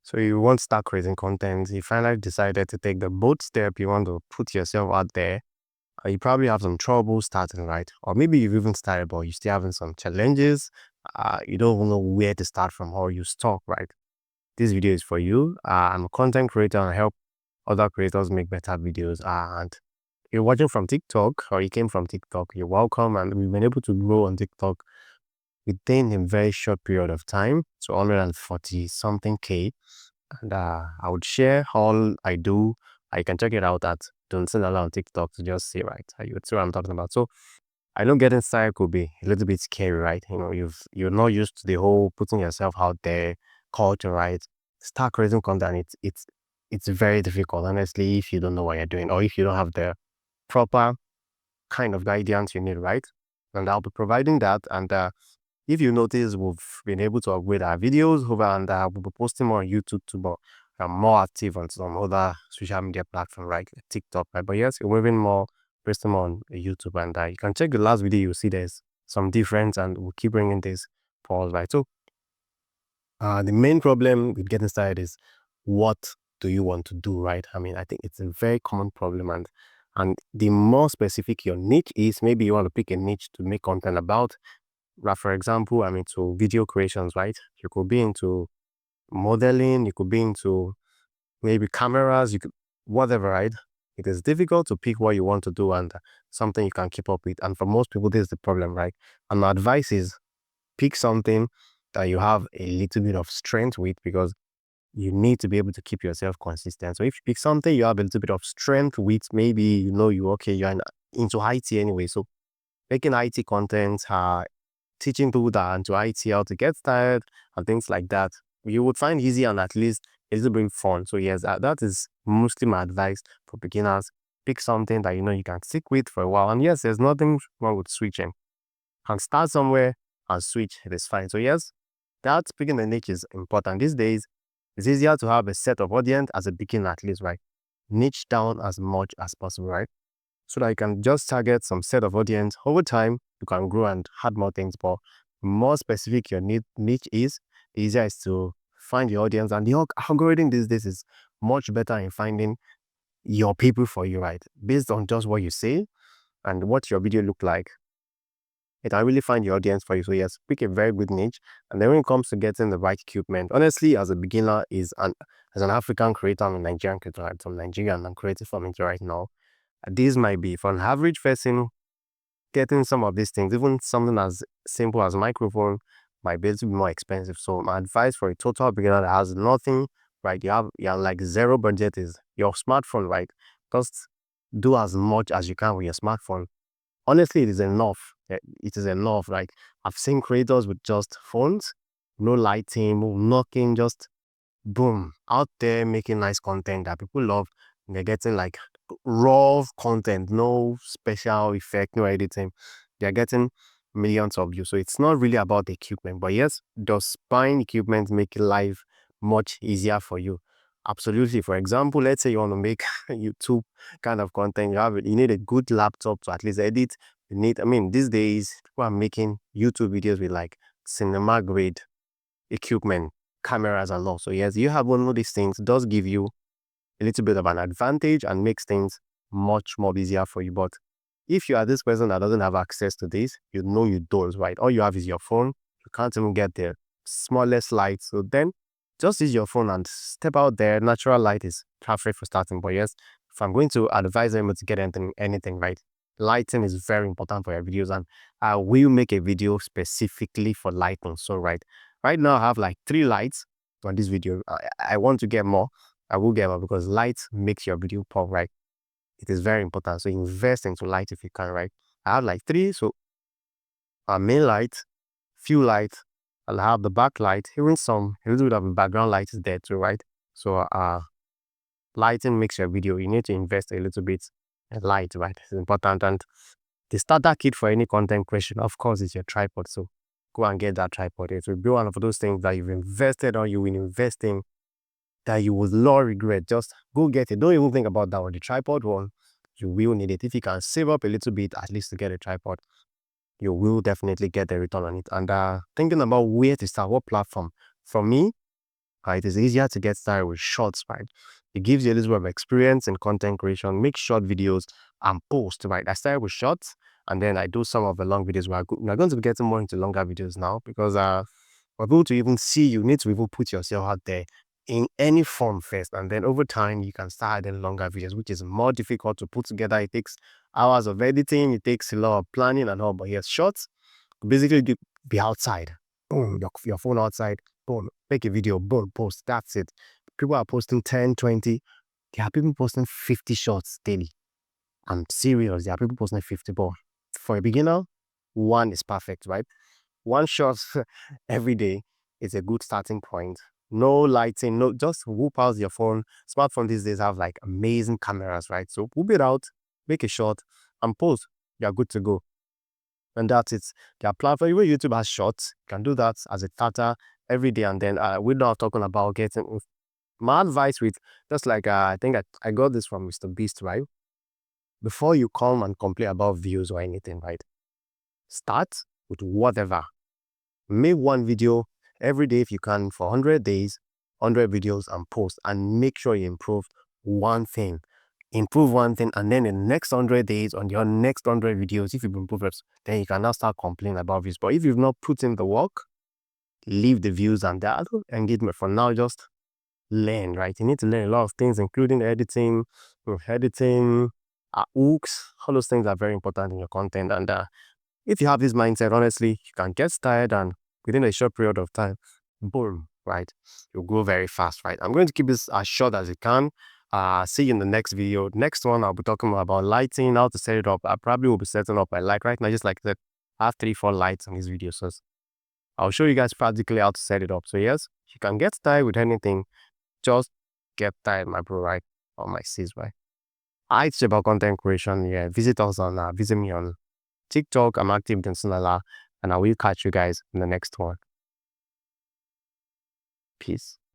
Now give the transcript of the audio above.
So you want to start creating content, you finally decided to take the bold step, you want to put yourself out there. You probably have some trouble starting, right? Or maybe you've even started, but you're still having some challenges. You don't even know where to start from or you stuck, right? This video is for you. I'm a content creator and I help other creators make better videos. And you're watching from TikTok or you came from TikTok, you're welcome. And we've been able to grow on TikTok within a very short period of time to 140 something K. And I would share all I do. You can check it out at Don't Send Allow on TikTok to just see, right? You would see what I'm talking about. So I know getting started could be a little bit scary, right? You know, you're not used to the whole putting yourself out there culture, right? Start creating content. It's very difficult, honestly, if you don't know what you're doing or if you don't have the proper kind of guidance you need, right? And I'll be providing that. And if you notice, we've been able to upgrade our videos over and we'll be posting more on YouTube too, but I'm more active on some other social media platform, right? Like TikTok, right? But yes, we're moving more, posting more on YouTube, and you can check the last video, you'll see there's some difference, and we'll keep bringing this pause, right? So, the main problem with getting started is what do you want to do, right? I mean, I think it's a very common problem, and the more specific your niche is, maybe you want to pick a niche to make content about. Like for example, I'm into video creations, right? You could be into modeling, you could be into maybe cameras, you could whatever, right? It is difficult to pick what you want to do and something you can keep up with. And for most people, this is the problem, right? And my advice is pick something that you have a little bit of strength with because you need to be able to keep yourself consistent. So if you pick something you have a little bit of strength with, maybe into IT anyway. So making IT content, teaching people that are into IT how to get started and things like that, you would find easy and at least a little bit fun. So yes, that is mostly my advice for beginners. Pick something that you know you can stick with for a while. And yes, there's nothing wrong with switching. Can start somewhere and switch. It is fine. So yes, that picking the niche is important. These days, it's easier to have a set of audience as a beginner at least, right? Niche down as much as possible, right? So that you can just target some set of audience. Over time, you can grow and add more things. But the more specific your niche is, the easier it's to find the audience. And the algorithm these days is much better in finding your people for you, right? Based on just what you say and what your video look like, it can really find your audience for you. So yes, pick a very good niche. And then when it comes to getting the right equipment, honestly, as a beginner, as an African creator and a Nigerian creator, right? So I'm Nigerian, I'm creating from it right now. These might be for an average person getting some of these things, even something as simple as microphone might be a little bit more expensive. So my advice for a total beginner that has nothing, right? You have like zero budget is your smartphone, right? Just do as much as you can with your smartphone. Honestly, it is enough. It is enough. Like I've seen creators with just phones, no lighting, no nothing, just boom, out there making nice content that people love. They're getting like raw content, no special effect, no editing. They're getting millions of views. So it's not really about the equipment, but yes, does buying equipment make life much easier for you? Absolutely. For example, let's say you want to make YouTube kind of content, you need a good laptop to at least edit. These days people are making YouTube videos with like cinema grade equipment, cameras and all. So yes, you have one of these things, does give you a little bit of an advantage and makes things much more easier for you. But if you are this person that doesn't have access to this, you know you don't, right? All you have is your phone. You can't even get the smallest light. So then just use your phone and step out there. Natural light is perfect for starting. But yes, if I'm going to advise them to get anything right, lighting is very important for your videos. And I will make a video specifically for lighting. So right now I have like 3 lights on this video. I want to get more. I will get more because light makes your video pop, right? It is very important. So invest into light if you can, right? I have like 3. So a main light, few lights, I'll have the back light, even a little bit of a background light is there too, right? So lighting makes your video. You need to invest a little bit in light, right? It's important. And the starter kit for any content creation, of course, is your tripod. So go and get that tripod. It will be one of those things that you've invested or you will invest in that you will not regret. Just go get it. Don't even think about that one. The tripod one, you will need it. If you can save up a little bit, at least to get a tripod, you will definitely get a return on it. And thinking about where to start, what platform. For me, right? It's easier to get started with shorts, right? It gives you a little bit of experience in content creation. Make short videos and post, right? I started with shorts and then I do some of the long videos. We're going to be getting more into longer videos now because for people to even see, you need to even put yourself out there in any form first. And then over time, you can start adding longer videos, which is more difficult to put together. It takes hours of editing, it takes a lot of planning and all. But yes, shorts, basically be outside. Boom, your phone outside. Boom, make a video. Boom, post. That's it. People are posting 10, 20. There are people posting 50 shots daily. I'm serious. There are people posting 50. But for a beginner, one is perfect, right? One shot every day is a good starting point. No lighting, no, just whoop out your phone. Smartphone these days have like amazing cameras, right? So whoop it out, make a shot, and post. You're good to go. And that's it. There are platforms where YouTube has shorts. You can do that as a starter every day. And then we're not talking about getting my advice with just like I think I got this from Mr. Beast, right? Before you come and complain about views or anything, right? Start with whatever. Make one video every day if you can for 100 days, 100 videos and post, and make sure you improve one thing. Improve one thing, and then in the next 100 days, on your next 100 videos, if you've improved it, then you can now start complaining about views. But if you've not put in the work, leave the views and the other engagement for now. Just learn, right? You need to learn a lot of things, including editing, hooks. All those things are very important in your content. And if you have this mindset, honestly, you can get started and within a short period of time, boom, right? You'll go very fast, right? I'm going to keep this as short as it can. See you in the next video. Next one, I'll be talking about lighting, how to set it up. I probably will be setting up my light right now, just like that. I have 3-4 lights on this video, so I'll show you guys practically how to set it up. So yes, you can get started with anything. Just get started, my bro, right? Or my sis, right? It's about content creation. Yeah, visit us on visit me on TikTok. I'm active in Sunala, and I will catch you guys in the next one. Peace.